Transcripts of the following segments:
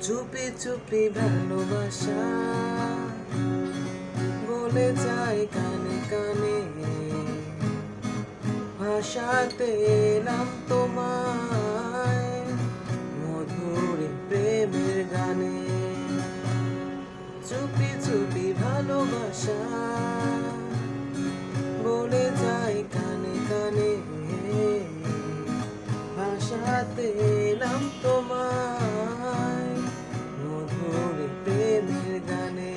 চুপি চুপি ভালোবাসা বলে যায় কানে কানে, ভাষাতে এলাম তোমায় মধুর প্রেমের গানে। চুপি চুপি ভালোবাসা বলে যায় কানে কানে, ভাষাতে এলাম তোমায় মধুর প্রেমের গানে।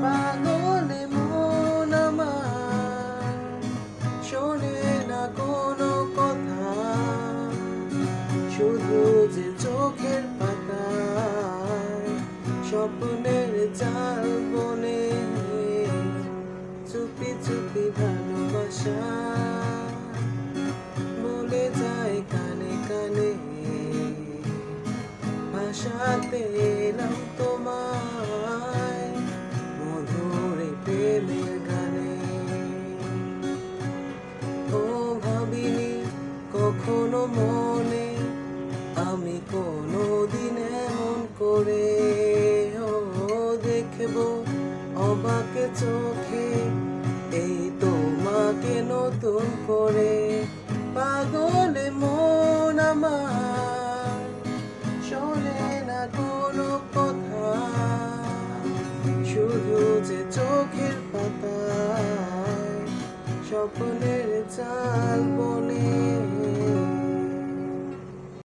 পাগলে মন আমার শোনে না কোনো কথা, শুধু যে চোখের পাতায় স্বপ্নের জাল বনে। চুপি চুপি ভালোবাসা বলে যায় কানে কানে, ভাষাতে এলাম তোমায় মধুর প্রেমের গানে। ও ভাবিনি কখনো মনে আমি কোনো দিন এমন করে দেখবো অবাক চোখে এই তোমাকে নতুন করে। পাগলে মন আমার শোনে না কোনো কথা, শুধু যে চোখের পাতায় স্বপ্নের চাল বনে।